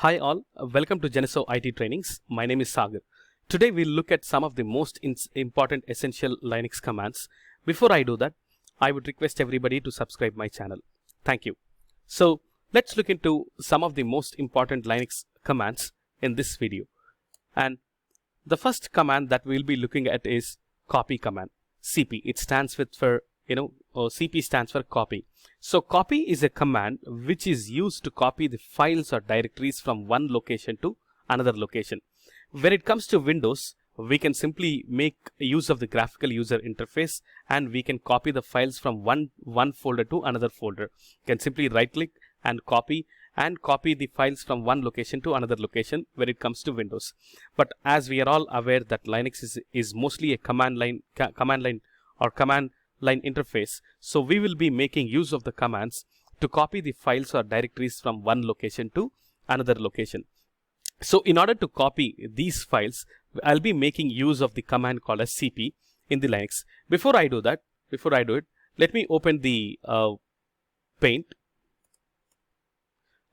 Hi all, welcome to Geneso IT Trainings. My name is Sagar. Today we'll look at some of the most important essential Linux commands. Before I do that, I would request everybody to subscribe my channel. Thank you. So let's look into some of the most important Linux commands in this video. And the first command that we'll be looking at is copy command, CP. It stands with for CP stands for copy. So copy is a command which is used to copy the files or directories from one location to another location. When it comes to Windows, we can simply make use of the graphical user interface and we can copy the files from one folder to another folder. You can simply right click and copy the files from one location to another location when it comes to Windows. But as we are all aware that Linux is mostly a command line interface, so we will be making use of the commands to copy the files or directories from one location to another location. So in order to copy these files, I'll be making use of the command called as CP in the Linux. Before I do it, let me open the Paint,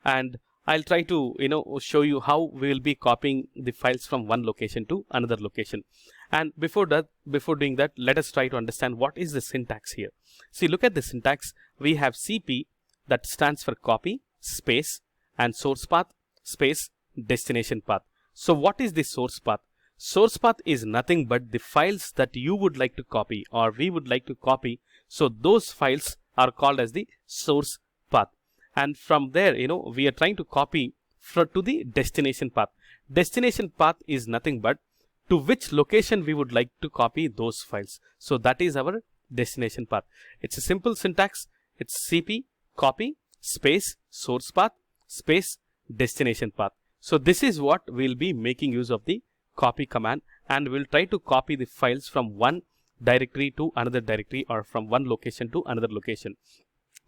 and I'll try to show you how we will be copying the files from one location to another location. And before doing that, let us try to understand what is the syntax here. See, look at the syntax. We have CP, that stands for copy space and source path space destination path. So what is the source path? Source path is nothing but the files that you would like to copy or we would like to copy. So those files are called as the source path. And from there, we are trying to copy to the destination path. Destination path is nothing but to which location we would like to copy those files. So that is our destination path. It's a simple syntax. It's CP copy space source path space destination path. So this is what we'll be making use of the copy command, and we'll try to copy the files from one directory to another directory or from one location to another location.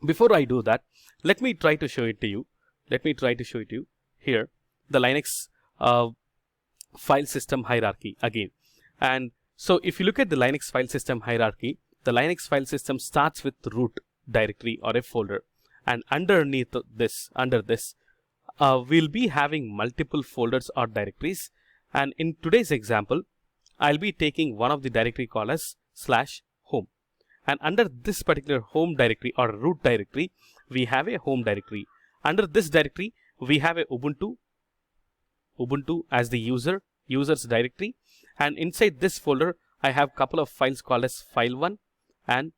Before I do that, let me try to show it to you. Here, the Linux file system hierarchy again. And so if you look at the Linux file system hierarchy, the Linux file system starts with root directory or a folder, and underneath this, we'll be having multiple folders or directories. And in today's example, I'll be taking one of the directory called as /home. And under this particular home directory or root directory, we have a home directory. Under this directory, we have a Ubuntu as the user's directory. And inside this folder, I have a couple of files called as file1 and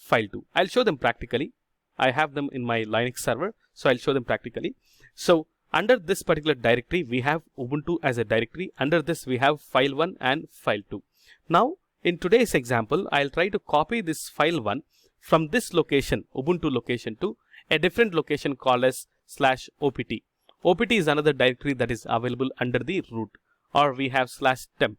file2. I'll show them practically. I have them in my Linux server, so I'll show them practically. So under this particular directory, we have Ubuntu as a directory. Under this, we have file1 and file2. Now, in today's example, I'll try to copy this file1 from this location, Ubuntu location, to a different location called as /opt. OPT is another directory that is available under the root, or we have /temp.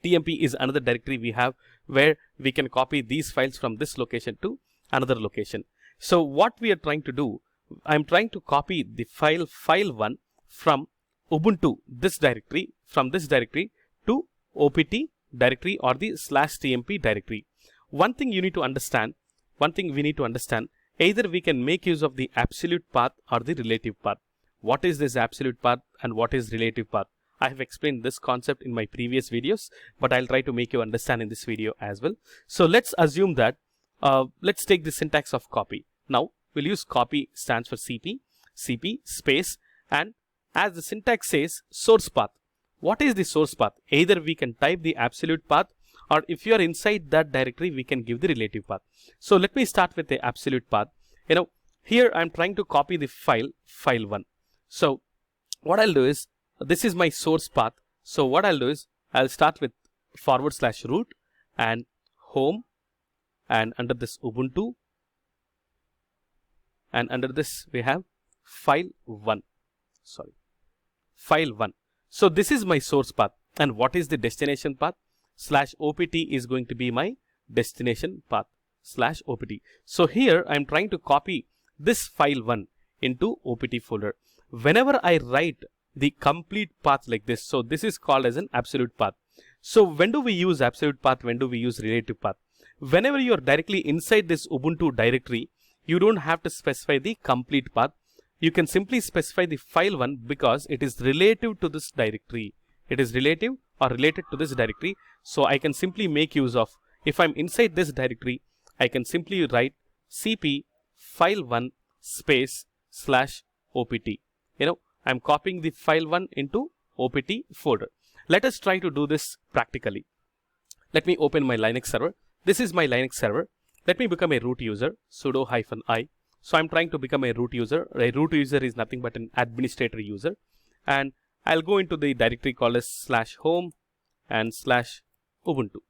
TMP is another directory we have where we can copy these files from this location to another location. So what we are trying to do, I'm trying to copy the file1 from Ubuntu, from this directory to OPT directory or the /tmp directory. One thing we need to understand, either we can make use of the absolute path or the relative path. What is this absolute path and what is relative path? I have explained this concept in my previous videos, but I'll try to make you understand in this video as well. So let's assume that, let's take the syntax of copy. Now we'll use copy stands for CP space, and as the syntax says, source path. What is the source path? Either we can type the absolute path, or if you are inside that directory, we can give the relative path. So let me start with the absolute path. Here I'm trying to copy the file1. So what I'll do is, this is my source path. So what I'll do is, I'll start with /root and home, and under this Ubuntu, and under this we have file1. So this is my source path. And what is the destination path? /opt is going to be my destination path, /opt. So here I'm trying to copy this file1 into OPT folder. Whenever I write the complete path like this, so this is called as an absolute path. So when do we use absolute path? When do we use relative path? Whenever you are directly inside this Ubuntu directory, you don't have to specify the complete path. you can simply specify the file1 because it is relative to this directory. It is relative or related to this directory. So I can simply make use of, if I'm inside this directory, I can simply write cp file1 space /opt. I'm copying the file1 into opt folder. Let us try to do this practically. Let me open my Linux server. This is my Linux server. Let me become a root user, sudo -i. So I'm trying to become a root user. A root user is nothing but an administrator user. And I'll go into the directory called as /home and /ubuntu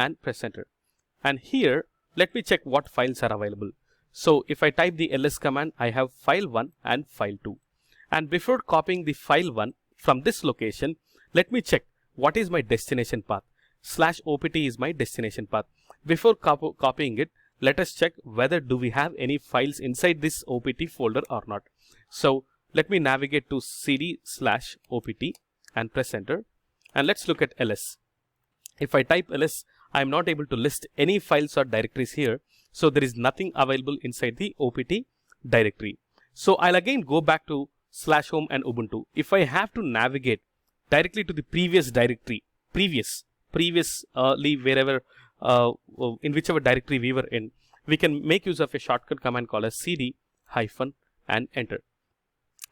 and press enter. And here, let me check what files are available. So if I type the ls command, I have file1 and file2. And before copying the file1 from this location, let me check what is my destination path. /opt is my destination path. Before copying it, let us check whether do we have any files inside this opt folder or not. So let me navigate to cd/opt and press enter. And let's look at ls. If I type ls, I am not able to list any files or directories here. So there is nothing available inside the opt directory. So I'll again go back to /home and ubuntu. If I have to navigate directly to the previous directory, previously wherever, in whichever directory we were in, we can make use of a shortcut command called as cd- and enter.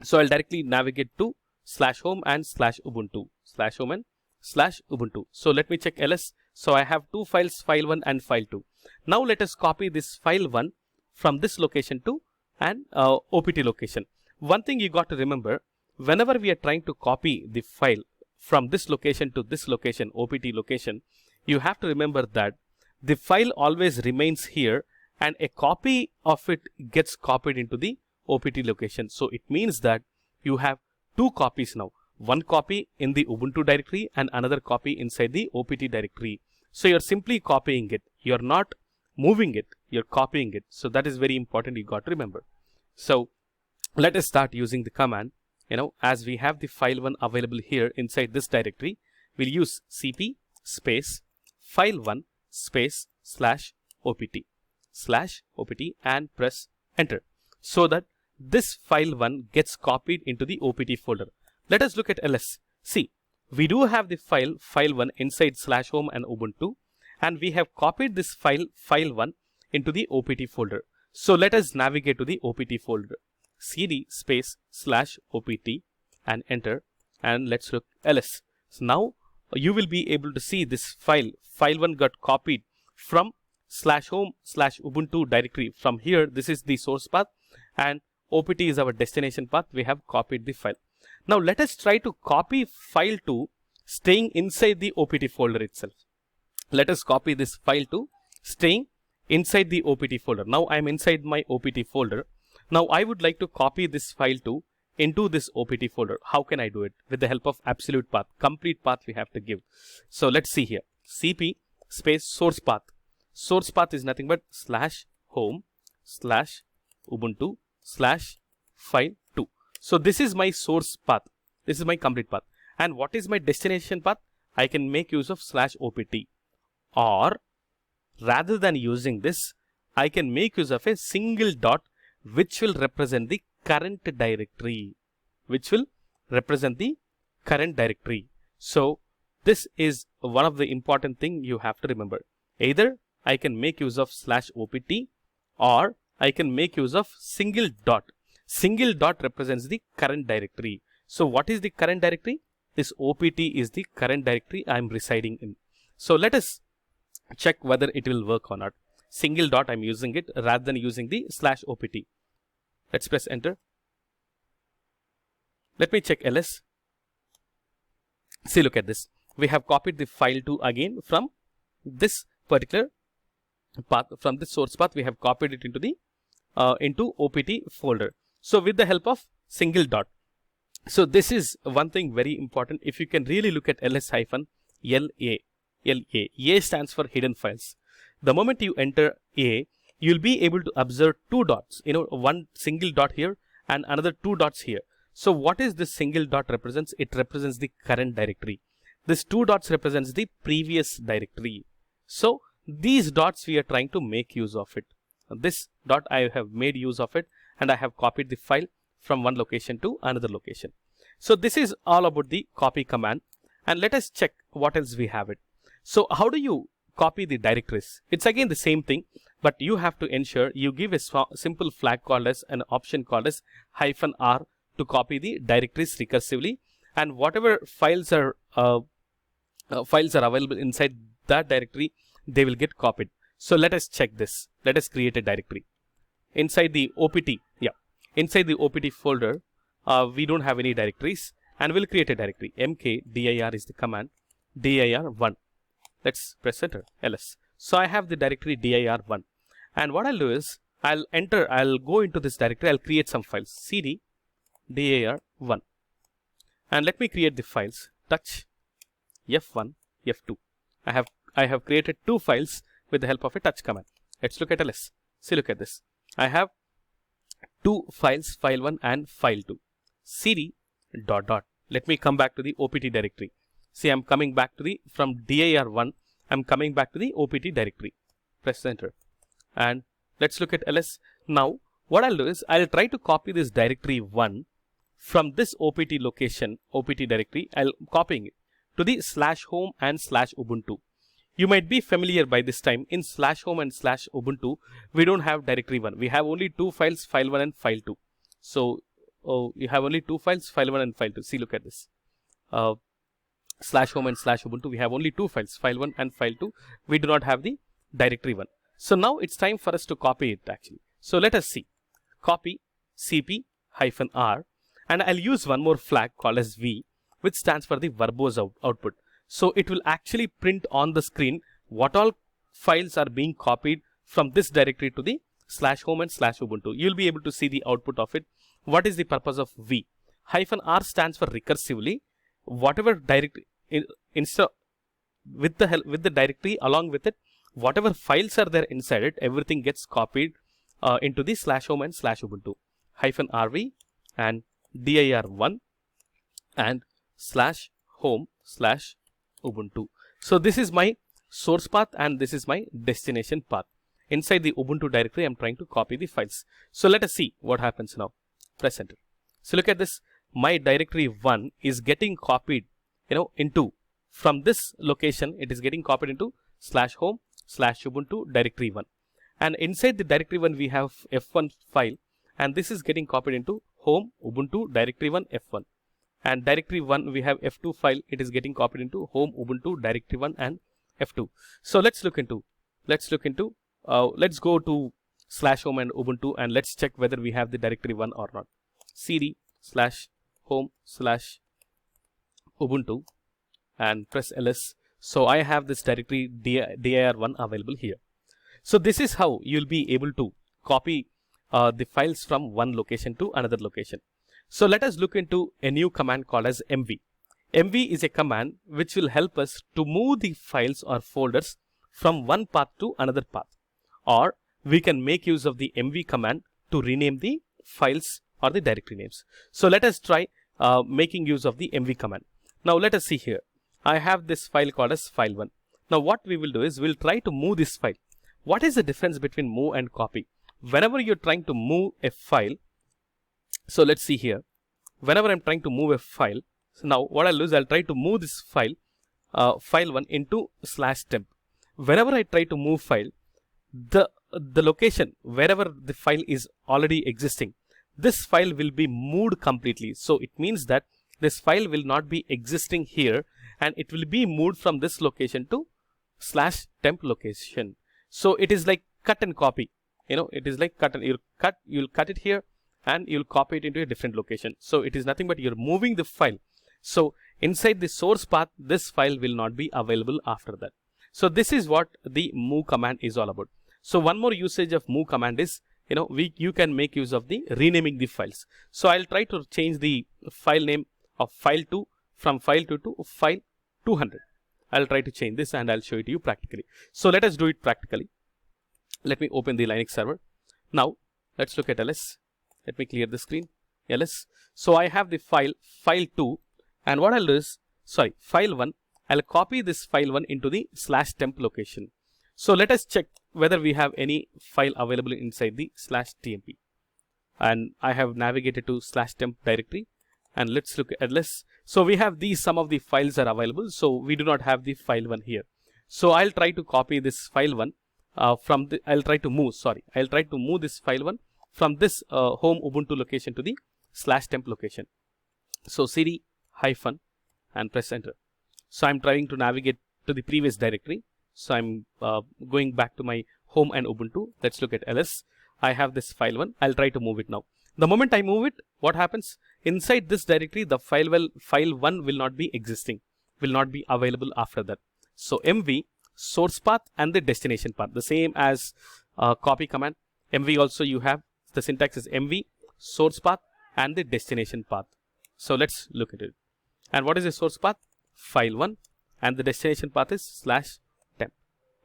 So I'll directly navigate to /home and /ubuntu, /home and /ubuntu. So let me check ls. So I have two files, file1 and file2. Now let us copy this file1 from this location to an opt location. One thing you got to remember, whenever we are trying to copy the file from this location to this location, opt location, you have to remember that the file always remains here and a copy of it gets copied into the opt location. So it means that you have two copies now. One copy in the Ubuntu directory and another copy inside the opt directory. So you're simply copying it. You're not moving it. You're copying it. So that is very important. You got to remember. So let us start using the command. As we have the file1 available here inside this directory, we'll use cp space file1 space /opt and press enter, so that this file1 gets copied into the opt folder. Let us look at ls. See, we do have the file1 inside /home and ubuntu, and we have copied this file1 into the opt folder. So let us navigate to the opt folder, cd space /opt and enter, and let's look ls. So now you will be able to see this file1 got copied from /home /ubuntu directory. From here, this is the source path and opt is our destination path. We have copied the file. Now let us try to copy file2 staying inside the opt folder itself. Let us copy this file2 staying inside the opt folder. Now I am inside my opt folder. Now I would like to copy this file2 into this opt folder. How can I do it? With the help of absolute path, complete path we have to give. So let's see here. cp space source path. Source path is nothing but /home /ubuntu /file2. So this is my source path. This is my complete path. And what is my destination path? I can make use of /opt. Or rather than using this, I can make use of a single dot which will represent the current directory. So this is one of the important thing you have to remember. Either I can make use of /opt or I can make use of single dot. Single dot represents the current directory. So what is the current directory? This opt is the current directory I am residing in. So let us check whether it will work or not. Single dot, I'm using it rather than using the /opt. Let's press enter. Let me check ls. See, look at this. We have copied the file2 again from this particular path, from this source path. We have copied it into the into opt folder. So with the help of single dot. So this is one thing very important. If you can really look at ls-la. A stands for hidden files. The moment you enter A, you'll be able to observe two dots. One single dot here and another two dots here. So what is this single dot represents? It represents the current directory. This two dots represents the previous directory. So these dots we are trying to make use of it. This dot I have made use of it and I have copied the file from one location to another location. So this is all about the copy command, and let us check what else we have it. So how do you copy the directories? It's again the same thing, but you have to ensure you give a simple flag called as an option called as -r to copy the directories recursively, and whatever files are available inside that directory, they will get copied. So let us check this. Let us create a directory inside the OPT. Inside the OPT folder, we don't have any directories, and we'll create a directory. mkdir is the command, dir1. Let's press enter, ls. So I have the directory dir1, and what I'll do is I'll go into this directory. I'll create some files, cd dir1, and let me create the files touch f1 f2. I have created two files with the help of a touch command. Let's look at ls. See, look at this. I have two files, file1 and file2. cd ... Let me come back to the OPT directory. See, I'm coming back to from dir1, I'm coming back to the OPT directory. Press enter, and let's look at ls. Now what I'll do is I'll try to copy this directory 1 from this OPT location, OPT directory. I'll copying it to the /home and /ubuntu. You might be familiar by this time. In /home and /ubuntu, we don't have directory 1. We have only two files, file1 and file2. So you have only two files, file1 and file2. See, look at this. /home and /ubuntu, we have only two files, file1 and file2. We do not have the directory 1. So now it's time for us to copy it actually. So let us see. Copy cp-r, and I'll use one more flag called as v, which stands for the verbose output. So it will actually print on the screen what all files are being copied from this directory to the /home and /ubuntu. You'll be able to see the output of it. What is the purpose of v? -r stands for recursively. Whatever directory with the directory along with it, whatever files are there inside it, everything gets copied into the /home and /ubuntu. -rv and dir1 and /home /ubuntu. So this is my source path and this is my destination path. Inside the Ubuntu directory, I'm trying to copy the files. So let us see what happens now. Press enter. So look at this. My directory 1 is getting copied, into from this location. It is getting copied into /home /ubuntu directory 1. And inside the directory 1, we have f1 file, and this is getting copied into home ubuntu directory 1 f1. And directory 1, we have f2 file. It is getting copied into home ubuntu directory 1 and f2. So let's go to /home and ubuntu, and let's check whether we have the directory 1 or not. cd /home /ubuntu and press ls. So I have this directory dir1 available here. So this is how you'll be able to copy the files from one location to another location. So let us look into a new command called as mv. mv is a command which will help us to move the files or folders from one path to another path. Or we can make use of the mv command to rename the files or the directory names. So let us try making use of the mv command. Now let us see here. I have this file called as file1. Now what we will do is we'll try to move this file. What is the difference between move and copy? Whenever you're trying to move a file, so let's see here. Whenever I'm trying to move a file, so now what I'll do is I'll try to move this file, file1 into /temp. Whenever I try to move file, the location wherever the file is already existing, this file will be moved completely. So it means that this file will not be existing here, and it will be moved from this location to /temp location. So it is like cut and copy. It is like cut and you'll cut it here and you'll copy it into a different location. So it is nothing but you're moving the file. So inside the source path, this file will not be available after that. So this is what the move command is all about. So one more usage of move command is, you can make use of the renaming the files. So I'll try to change the file name of file2 from file2 to file 200. I'll try to change this and I'll show it to you practically. So let us do it practically. Let me open the Linux server. Now let's look at ls. Let me clear the screen. ls. So I have the file2, and what I'll do is, file1. I'll copy this file1 into the /temp location. So let us check whether we have any file available inside the /tmp. and I have navigated to /temp directory, and let's look at ls. So we have these, some of the files are available, so we do not have the file one here. So I'll try to copy this file one from the, I'll try to move this file one from this home Ubuntu location to the /temp location. So cd hyphen and press enter. So I'm trying to navigate to the previous directory. So I'm going back to my home and Ubuntu. Let's look at ls. I have this file one. I'll try to move it now. The moment I move it, what happens? Inside this directory, the file one will not be existing, will not be available after that. So mv source path and the destination path, the same as copy command. Mv also you have the syntax is mv source path and the destination path. So let's look at it. And what is the source path? File one, and the destination path is /temp,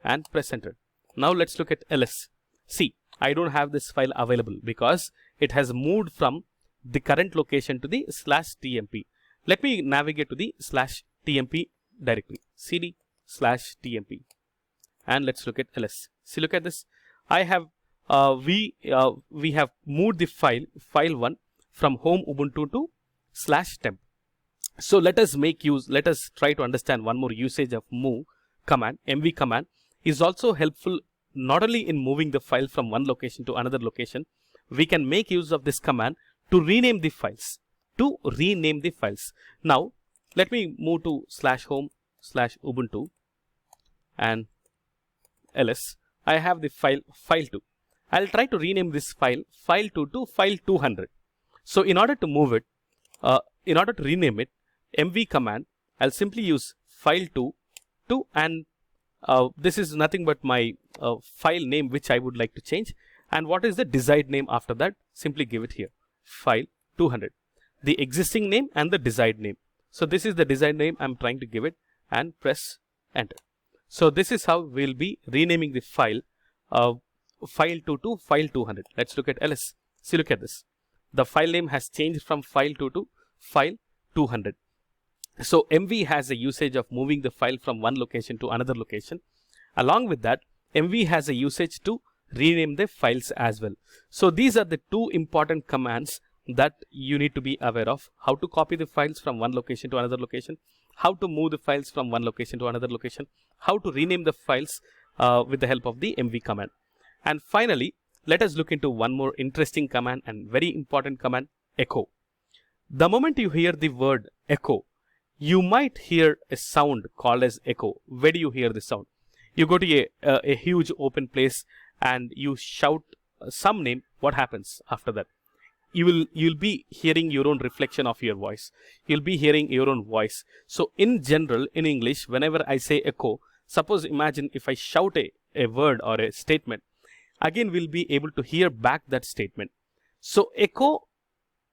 and press enter. Now let's look at ls. See, I don't have this file available because it has moved from the current location to the /tmp. Let me navigate to the /tmp directory, cd /tmp, and let's look at ls. See, look at this. I have we have moved the file one from home Ubuntu to /temp. So let us try to understand one more usage of move command. Mv command is also helpful not only in moving the file from one location to another location. We can make use of this command to rename the files. Now let me move to /home /ubuntu and ls. I have the file2. I'll try to rename this file2 to file200. So in order to move it, in order to rename it, mv command, I'll simply use file2 and this is nothing but my file name which I would like to change. And what is the desired name after that? Simply give it here, file200, the existing name and the desired name. So this is the desired name I'm trying to give it, and press enter. So this is how we'll be renaming the file file2 to file200. Let's look at ls. See, look at this. The file name has changed from file2 to file200. So mv has a usage of moving the file from one location to another location. Along with that, mv has a usage to rename the files as well. So these are the two important commands that you need to be aware of: how to copy the files from one location to another location, how to move the files from one location to another location, how to rename the files with the help of the mv command. And finally, let us look into one more interesting command and very important command, echo. The moment you hear the word echo, you might hear a sound called as echo. Where do you hear the sound? You go to a huge open place and you shout some name. What happens after that? You'll be hearing your own reflection of your voice. You'll be hearing your own voice. So in general, in English, whenever I say echo, suppose imagine if I shout a word or a statement, again we'll be able to hear back that statement. So echo,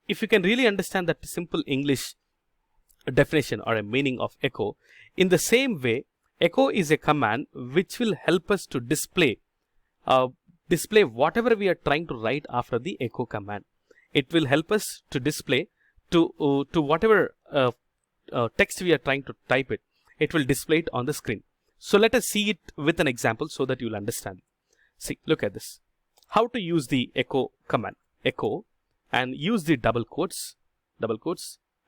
if you can really understand that simple English definition or a meaning of echo, in the same way, echo is a command which will help us to display whatever we are trying to write after the echo command. It will help us to display to whatever text we are trying to type it. It will display it on the screen. So let us see it with an example so that you'll understand. See, look at this. How to use the echo command. Echo, and use the double quotes,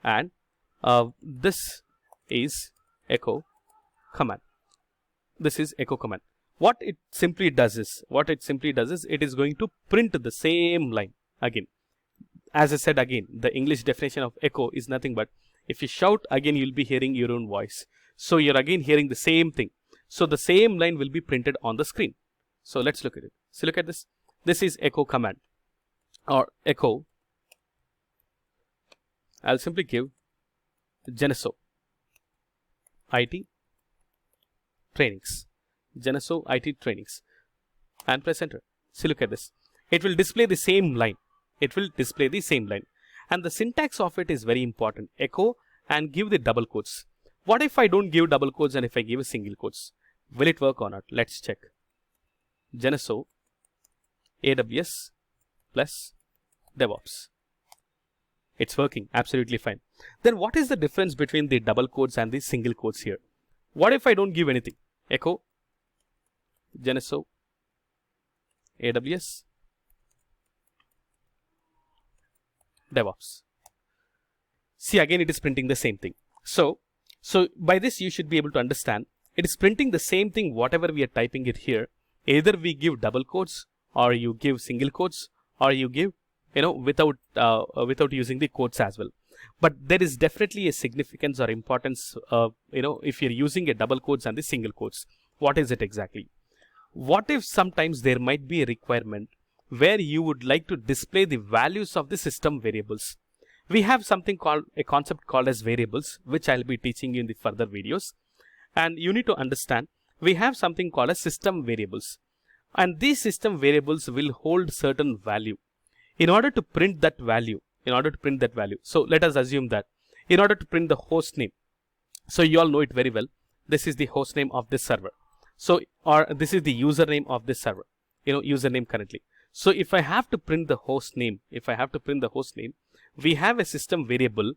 and this is echo command. This is echo command. What it simply does is it is going to print the same line again. As I said again, the English definition of echo is nothing but if you shout, again you'll be hearing your own voice. So you're again hearing the same thing. So the same line will be printed on the screen. So let's look at it. So look at this. This is echo command or echo. I'll simply give Geneso IT trainings. Geneso IT trainings, and press enter. See, look at this. It will display the same line. And the syntax of it is very important. Echo and give the double quotes. What if I don't give double quotes and if I give a single quotes? Will it work or not? Let's check. Geneso AWS plus DevOps. It's working absolutely fine. Then what is the difference between the double quotes and the single quotes here? What if I don't give anything? Echo Geneso AWS DevOps. See, again it is printing the same thing. So by this you should be able to understand it is printing the same thing whatever we are typing it here. Either we give double quotes, or you give single quotes, or you give without using the quotes as well. But there is definitely a significance or importance if you're using a double quotes and the single quotes. What is it exactly? What if sometimes there might be a requirement where you would like to display the values of the system variables? We have something called a concept called as variables, which I'll be teaching you in the further videos. And you need to understand we have something called as system variables, and these system variables will hold certain value. In order to print that value, so let us assume that in order to print the host name, so you all know it very well, this is the host name of this server. So, or this is the username of this server, username currently. So if I have to print the host name, we have a system variable.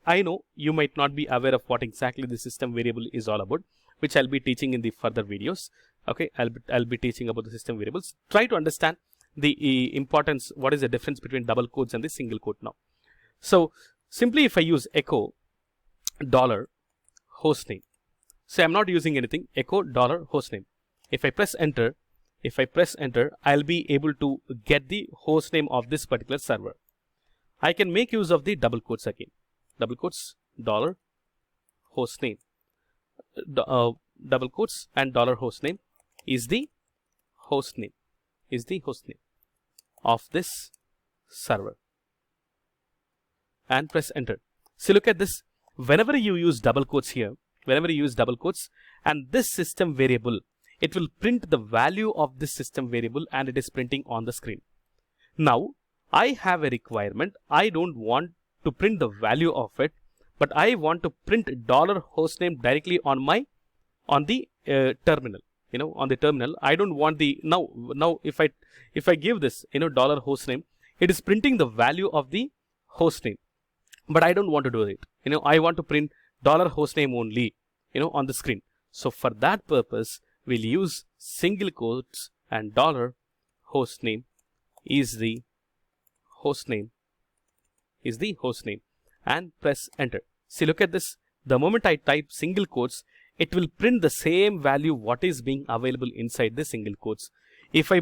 I know you might not be aware of what exactly the system variable is all about, which I'll be teaching in the further videos. Okay, I'll be teaching about the system variables. Try to understand the importance, what is the difference between double quotes and the single quote now. So simply if I use echo dollar hostname, so I'm not using anything, echo dollar hostname. If I press enter, I'll be able to get the host name of this particular server. I can make use of the double quotes again. Double quotes, dollar host name, double quotes and dollar host name is the host name, of this server, and press enter. So look at this. Whenever you use double quotes here, and this system variable, it will print the value of this system variable, and it is printing on the screen. Now I have a requirement. I don't want to print the value of it, but I want to print dollar hostname directly on the terminal. On the terminal, I don't want the now if I give this dollar hostname, it is printing the value of the hostname, but I don't want to do it. I want to print dollar hostname only on the screen. So for that purpose, we'll use single quotes and dollar hostname is the hostname, and press enter. See, look at this. The moment I type single quotes, it will print the same value what is being available inside the single quotes. If I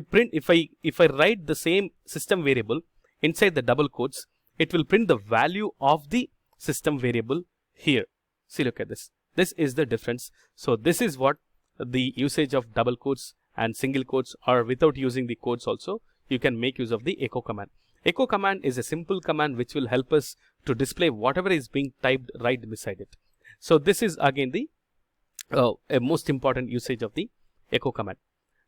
write the same system variable inside the double quotes, it will print the value of the system variable here. See, look at this. This is the difference. So this is what the usage of double quotes and single quotes, or without using the quotes also, you can make use of the echo command. Echo command is a simple command which will help us to display whatever is being typed right beside it. So this is again the a most important usage of the echo command.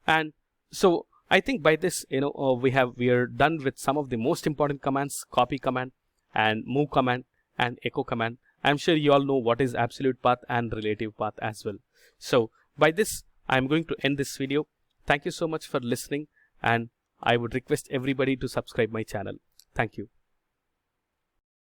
And so I think by this we are done with some of the most important commands: copy command and move command and echo command. I'm sure you all know what is absolute path and relative path as well. So by this I'm going to end this video. Thank you so much for listening, and I would request everybody to subscribe my channel. Thank you.